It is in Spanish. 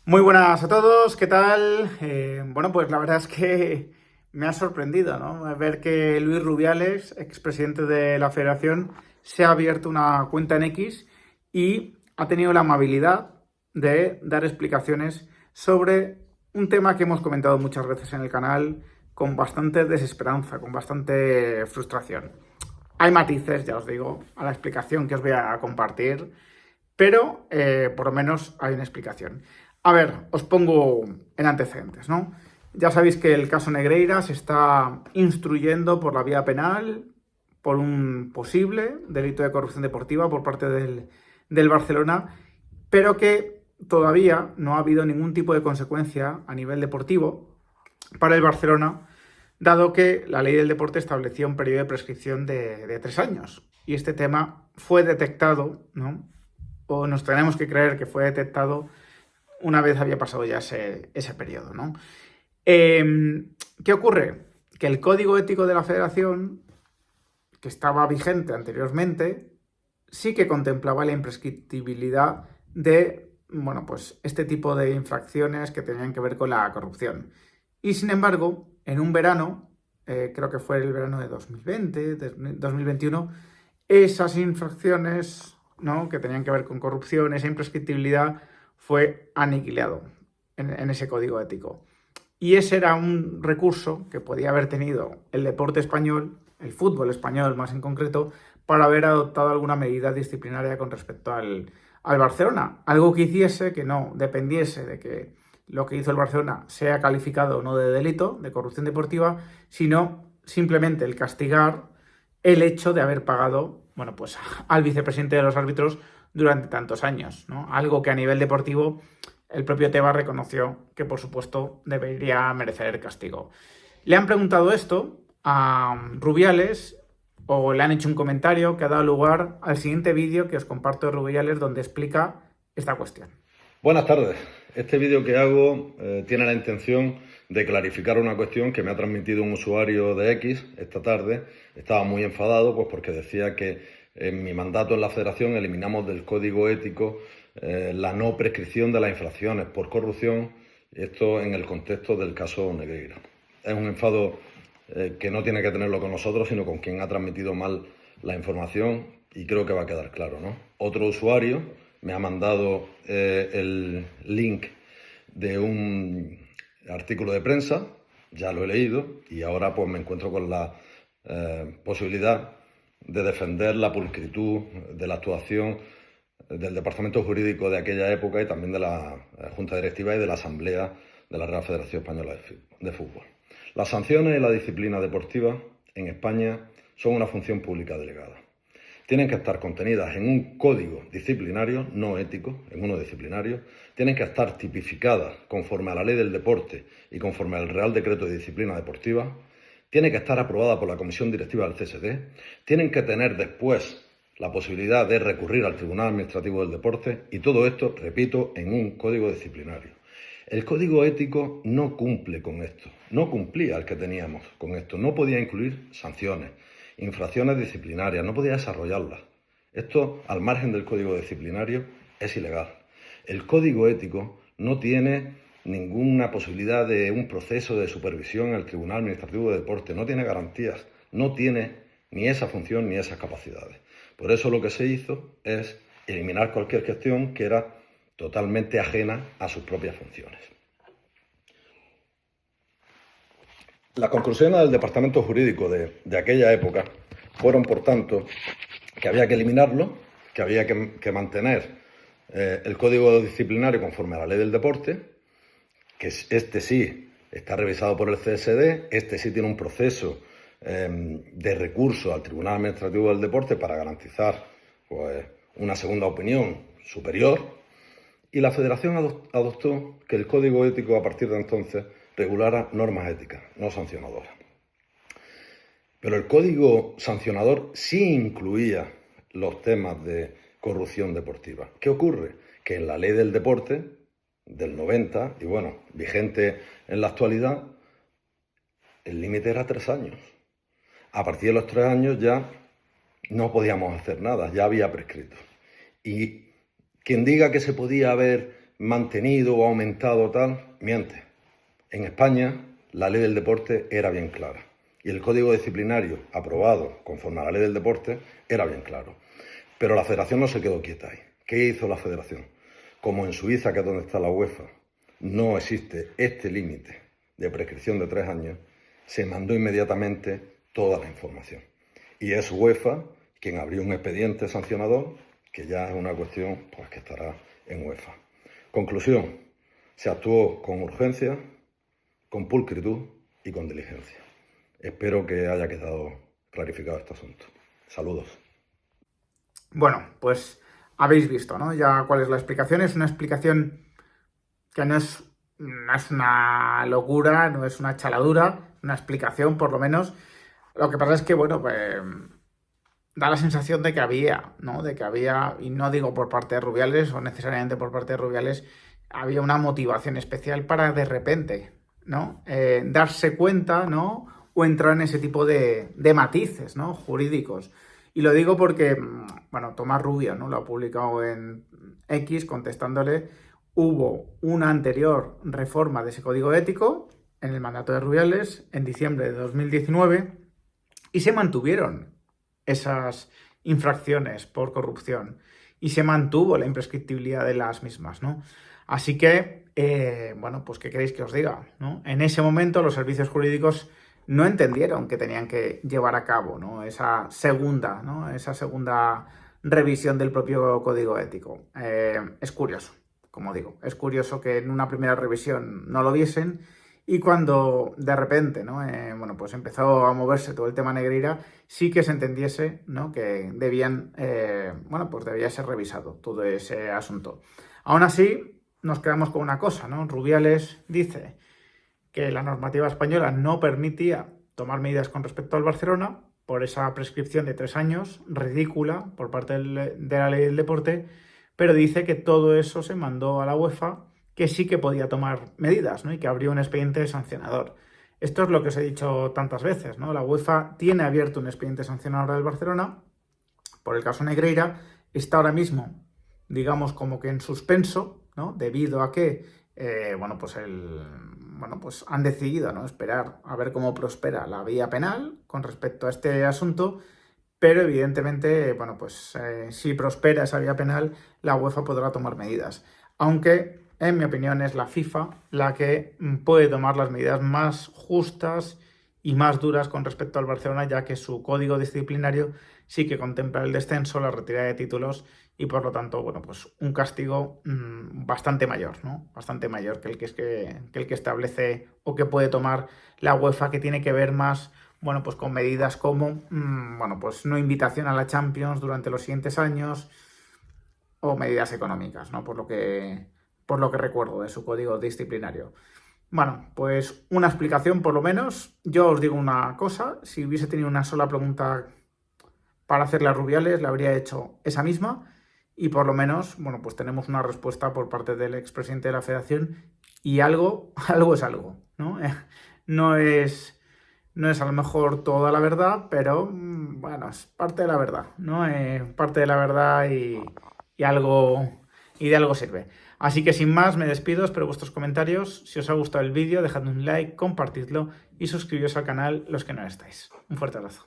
Muy buenas a todos, ¿qué tal? Bueno, pues la verdad es que me ha sorprendido, ¿no? Ver que Luis Rubiales, expresidente de la Federación, se ha abierto una cuenta en X y ha tenido la amabilidad de dar explicaciones sobre un tema que hemos comentado muchas veces en el canal con bastante desesperanza, con bastante frustración. Hay matices, ya os digo, a la explicación que os voy a compartir, pero por lo menos hay una explicación. A ver, os pongo en antecedentes, ¿no? Ya sabéis que el caso Negreira se está instruyendo por la vía penal por un posible delito de corrupción deportiva por parte del Barcelona, pero que todavía no ha habido ningún tipo de consecuencia a nivel deportivo para el Barcelona, dado que la ley del deporte establecía un periodo de prescripción de 3 años. Y este tema fue detectado, ¿no? O nos tenemos que creer que fue detectado una vez había pasado ya ese periodo, ¿no? ¿Qué ocurre? Que el código ético de la federación, que estaba vigente anteriormente, sí que contemplaba la imprescriptibilidad de, bueno, pues este tipo de infracciones que tenían que ver con la corrupción. Y sin embargo, en un verano, creo que fue el verano de 2020, de 2021, esas infracciones, ¿no?, que tenían que ver con corrupción, esa imprescriptibilidad, fue aniquilado en ese código ético. Y ese era un recurso que podía haber tenido el deporte español, el fútbol español más en concreto, para haber adoptado alguna medida disciplinaria con respecto al Barcelona. Algo que hiciese que no dependiese de que lo que hizo el Barcelona sea calificado o no de delito, de corrupción deportiva, sino simplemente el castigar el hecho de haber pagado, bueno, pues al vicepresidente de los árbitros durante tantos años, ¿no? Algo que a nivel deportivo el propio Tebas reconoció que, por supuesto, debería merecer el castigo. Le han preguntado esto a Rubiales o le han hecho un comentario que ha dado lugar al siguiente vídeo que os comparto de Rubiales donde explica esta cuestión. Buenas tardes. Este vídeo que hago tiene la intención de clarificar una cuestión que me ha transmitido un usuario de X esta tarde. Estaba muy enfadado pues porque decía que en mi mandato en la Federación eliminamos del código ético la no prescripción de las infracciones por corrupción, esto en el contexto del caso Negreira. Es un enfado que no tiene que tenerlo con nosotros, sino con quien ha transmitido mal la información, y creo que va a quedar claro, ¿no? Otro usuario me ha mandado el link de un artículo de prensa, ya lo he leído, y ahora pues me encuentro con la posibilidad de defender la pulcritud de la actuación del Departamento Jurídico de aquella época y también de la Junta Directiva y de la Asamblea de la Real Federación Española de Fútbol. Las sanciones y la disciplina deportiva en España son una función pública delegada. Tienen que estar contenidas en un código disciplinario, no ético, en uno disciplinario. Tienen que estar tipificadas conforme a la ley del deporte y conforme al Real Decreto de Disciplina Deportiva. Tiene que estar aprobada por la Comisión Directiva del CSD. Tienen que tener después la posibilidad de recurrir al Tribunal Administrativo del Deporte, y todo esto, repito, en un código disciplinario. El código ético no cumple con esto, no cumplía el que teníamos con esto, no podía incluir sanciones, infracciones disciplinarias, no podía desarrollarlas. Esto, al margen del código disciplinario, es ilegal. El código ético no tiene ninguna posibilidad de un proceso de supervisión en el Tribunal Administrativo de Deporte, no tiene garantías, no tiene ni esa función ni esas capacidades. Por eso lo que se hizo es eliminar cualquier gestión que era totalmente ajena a sus propias funciones. Las conclusiones del Departamento Jurídico de aquella época fueron, por tanto, que había que eliminarlo, que había que mantener el código disciplinario conforme a la ley del deporte, que este sí está revisado por el CSD, este sí tiene un proceso de recurso al Tribunal Administrativo del Deporte para garantizar pues, una segunda opinión superior, y la Federación adoptó que el código ético a partir de entonces regulara normas éticas, no sancionadoras. Pero el código sancionador sí incluía los temas de corrupción deportiva. ¿Qué ocurre? Que en la ley del deporte del 90, y bueno, vigente en la actualidad, el límite era 3 años. A partir de los 3 años ya no podíamos hacer nada, ya había prescrito. Y quien diga que se podía haber mantenido o aumentado tal, miente. En España la ley del deporte era bien clara y el código disciplinario aprobado conforme a la ley del deporte era bien claro. Pero la federación no se quedó quieta ahí. ¿Qué hizo la federación? Como en Suiza, que es donde está la UEFA, no existe este límite de prescripción de 3 años, se mandó inmediatamente toda la información. Y es UEFA quien abrió un expediente sancionador, que ya es una cuestión pues, que estará en UEFA. Conclusión, se actuó con urgencia, con pulcritud y con diligencia. Espero que haya quedado clarificado este asunto. Saludos. Bueno, pues habéis visto, ¿no? Ya cuál es la explicación. Es una explicación que no es una locura, no es una chaladura, una explicación por lo menos. Lo que pasa es que, bueno, pues da la sensación de que había, ¿no? De que había, y no digo por parte de Rubiales o necesariamente por parte de Rubiales, había una motivación especial para de repente, ¿no? Darse cuenta, ¿no? O entrar en ese tipo de matices, ¿no? Jurídicos. Y lo digo porque, bueno, Tomás Rubio, ¿no? Lo ha publicado en X contestándole, hubo una anterior reforma de ese código ético en el mandato de Rubiales en diciembre de 2019 y se mantuvieron esas infracciones por corrupción y se mantuvo la imprescriptibilidad de las mismas, ¿no? Así que, bueno, pues ¿qué queréis que os diga, ¿no? En ese momento los servicios jurídicos no entendieron que tenían que llevar a cabo, ¿no? Esa segunda revisión del propio código ético. Es curioso, como digo, es curioso que en una primera revisión no lo viesen y cuando de repente, ¿no? Bueno, pues empezó a moverse todo el tema Negreira, sí que se entendiese, ¿no? Que debían, bueno, pues debía ser revisado todo ese asunto. Aún así, nos quedamos con una cosa, ¿no? Rubiales dice que la normativa española no permitía tomar medidas con respecto al Barcelona por esa prescripción de 3 años, ridícula por parte de la ley del deporte, pero dice que todo eso se mandó a la UEFA, que sí que podía tomar medidas, ¿no? Y que abrió un expediente sancionador. Esto es lo que os he dicho tantas veces, ¿no? La UEFA tiene abierto un expediente sancionador del Barcelona por el caso Negreira, está ahora mismo, digamos, como que en suspenso, ¿no? Debido a que, bueno, pues han decidido, ¿no? Esperar a ver cómo prospera la vía penal con respecto a este asunto, pero evidentemente, bueno, pues si prospera esa vía penal, la UEFA podrá tomar medidas. Aunque, en mi opinión, es la FIFA la que puede tomar las medidas más justas y más duras con respecto al Barcelona, ya que su código disciplinario sí que contempla el descenso, la retirada de títulos y por lo tanto, bueno, pues un castigo bastante mayor, ¿no? Bastante mayor que el que establece o que puede tomar la UEFA, que tiene que ver más, bueno, pues con medidas como, bueno, pues no invitación a la Champions durante los siguientes años o medidas económicas, ¿no? Por lo que recuerdo de su código disciplinario. Bueno, pues una explicación por lo menos. Yo os digo una cosa, si hubiese tenido una sola pregunta para hacerle a Rubiales, le habría hecho esa misma y por lo menos, bueno, pues tenemos una respuesta por parte del expresidente de la Federación y algo es algo, ¿no? No es a lo mejor toda la verdad, pero bueno, es parte de la verdad, ¿no? Parte de la verdad y algo, y de algo sirve. Así que sin más, me despido, espero vuestros comentarios. Si os ha gustado el vídeo, dejadme un like, compartidlo y suscribiros al canal los que no estáis. Un fuerte abrazo.